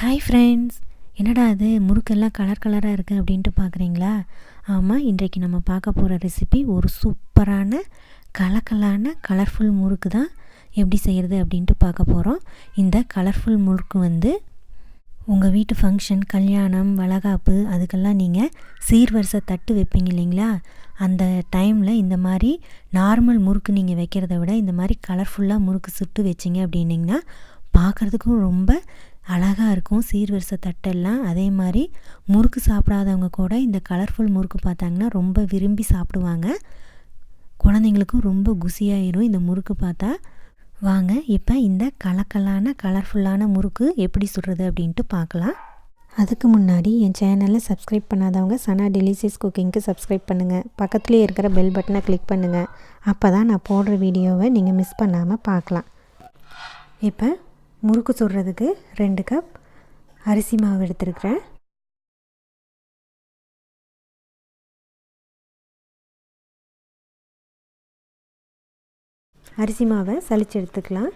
Hi friends, என்னடா அது முறுக்கெல்லாம் colour கலராக இருக்குது அப்படின்ட்டு பார்க்குறீங்களா? ஆமாம், இன்றைக்கு நம்ம பார்க்க போகிற ரெசிபி ஒரு சூப்பரான கலர்ஃபுல் முறுக்கு தான் எப்படி செய்கிறது அப்படின்ட்டு பார்க்க போகிறோம். இந்த கலர்ஃபுல் முறுக்கு உங்கள் வீட்டு ஃபங்க்ஷன், கல்யாணம், வளைகாப்பு அதுக்கெல்லாம் நீங்கள் சீர்வரிசை தட்டு வைப்பீங்க இல்லைங்களா? அந்த டைமில் இந்த மாதிரி நார்மல் முறுக்கு நீங்கள் வைக்கிறத விட இந்த மாதிரி கலர்ஃபுல்லாக முறுக்கு சுட்டு வச்சிங்க அப்படின்னிங்கன்னா பார்க்குறதுக்கும் ரொம்ப அழகாக இருக்கும் சீர்வரிசை தட்டெல்லாம். அதே மாதிரி முறுக்கு சாப்பிடாதவங்க கூட இந்த கலர்ஃபுல் முறுக்கு பார்த்தாங்கன்னா ரொம்ப விரும்பி சாப்பிடுவாங்க. குழந்தைங்களுக்கும் ரொம்ப குசியாயிரும் இந்த முறுக்கு பார்த்தா. வாங்க இப்போ இந்த கலர்ஃபுல்லான முறுக்கு எப்படி சுடுறது அப்படின்ட்டு பார்க்கலாம். அதுக்கு முன்னாடி என் சேனலை சப்ஸ்கிரைப் பண்ணாதவங்க சனா டெலிசியஸ் குக்கிங்க்கு சப்ஸ்கிரைப் பண்ணுங்கள். பக்கத்துலேயே இருக்கிற பெல் பட்டனை கிளிக் பண்ணுங்கள். அப்போ தான் நான் போடுற வீடியோவை நீங்கள் மிஸ் பண்ணாமல் பார்க்கலாம். இப்போ முறுக்கு சுடுறதுக்கு 2 கப் அரிசி மாவு எடுத்துருக்கிறேன். அரிசி மாவை சலிச்சு எடுத்துக்கலாம்.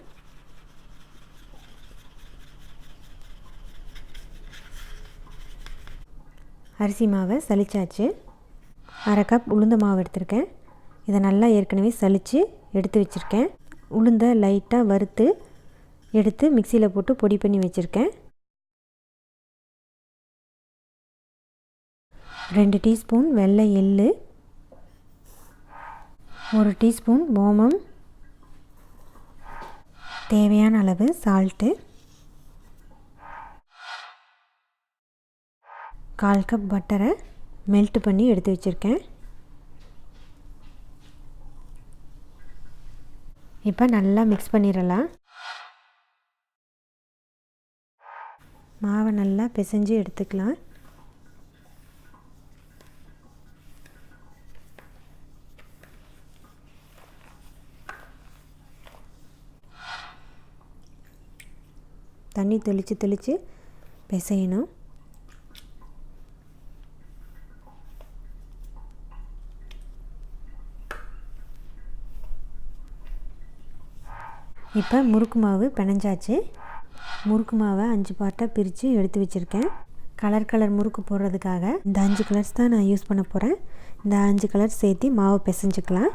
அரிசி மாவை சலிச்சாச்சு. 1/2 கப் உளுந்த மாவு எடுத்திருக்கேன். இதை நல்லா ஏற்கனவே சலித்து எடுத்து வச்சுருக்கேன். உளுந்தை லைட்டாக வறுத்து எடுத்து மிக்சியில் போட்டு பொடி பண்ணி வச்சுருக்கேன். 2 டீஸ்பூன் வெள்ளை எள்ளு, 1 டீஸ்பூன் ஓமம், தேவையான அளவு சால்ட்டு, 1/4 கப் பட்டரை மெல்ட் பண்ணி எடுத்து வச்சுருக்கேன். இப்போ நல்லா மிக்ஸ் பண்ணிடலாம். மாவை நல்லா பிசைஞ்சு எடுத்துக்கலாம். தண்ணி தெளித்து பிசையணும். இப்போ முறுக்கு மாவு பிணைஞ்சாச்சு. முறுக்கு மாவை 5 பார்ட்டாக பிரித்து எடுத்து வச்சுருக்கேன். கலர் முறுக்கு போடுறதுக்காக இந்த 5 கலர்ஸ் தான் நான் யூஸ் பண்ண போகிறேன். இந்த 5 கலர் சேர்த்து மாவு பிசைஞ்சிக்கலாம்.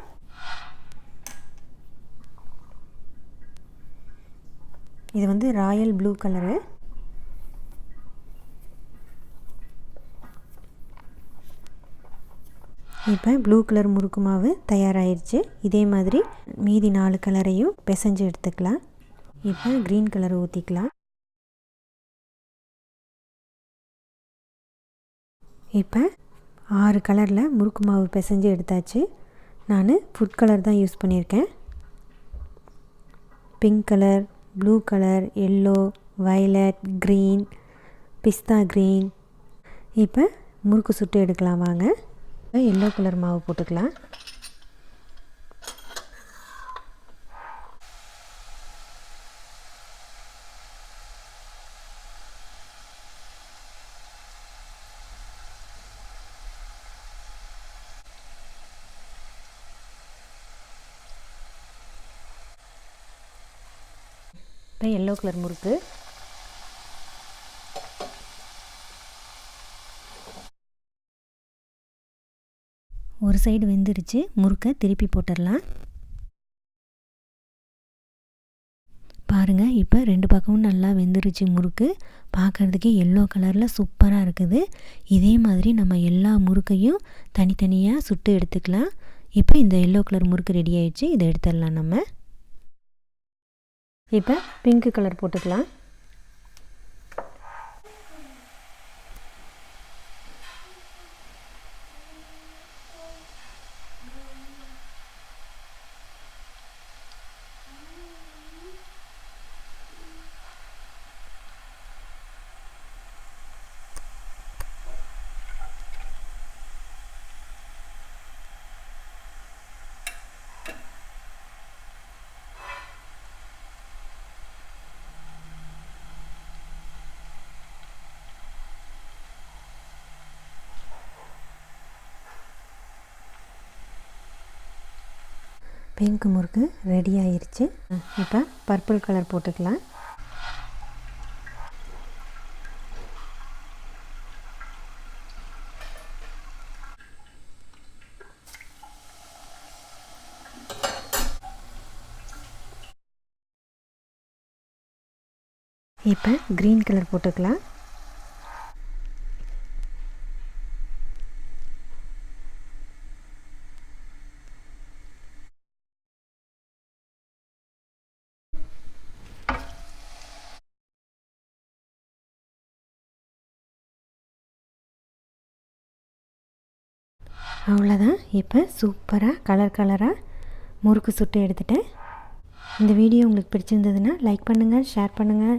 இது ராயல் ப்ளூ கலரு. இப்போ ப்ளூ கலர் முறுக்கு மாவு தயாராகிடுச்சு. இதே மாதிரி மீதி 4 கலரையும் பிசைஞ்சு எடுத்துக்கலாம். இப்போ க்ரீன் கலர் ஊற்றிக்கலாம். இப்போ 6 கலரில் முறுக்கு மாவு பிசைஞ்சு எடுத்தாச்சு. நான் ஃபுட் கலர் தான் யூஸ் பண்ணியிருக்கேன். Pink colour, blue colour, yellow, violet, green, pista green. இப்போ முறுக்கு சுட்டு எடுக்கலாம் வாங்க. எல்லோ கலர் மாவு போட்டுக்கலாம். இப்போ எல்லோ கலர் முறுக்கு. ஒரு சைடு வெந்துருச்சு. முறுக்கை திருப்பி போட்டுடலாம். பாருங்கள், இப்போ 2 பக்கமும் நல்லா வெந்துருச்சு முறுக்கு. பார்க்குறதுக்கே எல்லோ கலரில் சூப்பராக இருக்குது. இதே மாதிரி நம்ம எல்லா முறுக்கையும் தனித்தனியாக சுட்டு எடுத்துக்கலாம். இப்போ இந்த எல்லோ கலர் முறுக்கு ரெடி ஆயிடுச்சு. இதை எடுத்துடலாம் நம்ம. இப்போ பிங்க் கலர் போட்டுக்கலாம். பிங்க் முறுக்கு ரெடி ஆயிடுச்சு. இப்போ பர்பிள் கலர் போட்டுக்கலாம். இப்போ க்ரீன் கலர் போட்டுக்கலாம். அவ்வளோதான். இப்போ சூப்பராக கலராக முறுக்கு சுட்டு எடுத்துட்டேன். இந்த வீடியோ உங்களுக்கு பிடிச்சிருந்ததுன்னா லைக் பண்ணுங்கள், ஷேர் பண்ணுங்கள்,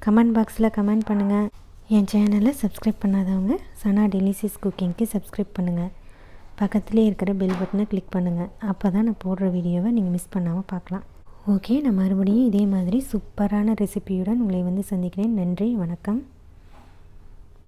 கமெண்ட் பாக்ஸில் கமெண்ட் பண்ணுங்கள். என் சேனலை சப்ஸ்கிரைப் பண்ணாதவங்க சனா டெலிசியஸ் குக்கிங்க்கு சப்ஸ்கிரைப் பண்ணுங்கள். பக்கத்துலேயே இருக்கிற பெல் பட்டனை கிளிக் பண்ணுங்கள். அப்போ தான் நான் போடுற வீடியோவை நீங்கள் மிஸ் பண்ணாமல் பார்க்கலாம். ஓகே, நான் மறுபடியும் இதே மாதிரி சூப்பரான ரெசிபியுடன் உங்களை சந்திக்கிறேன். நன்றி, வணக்கம்.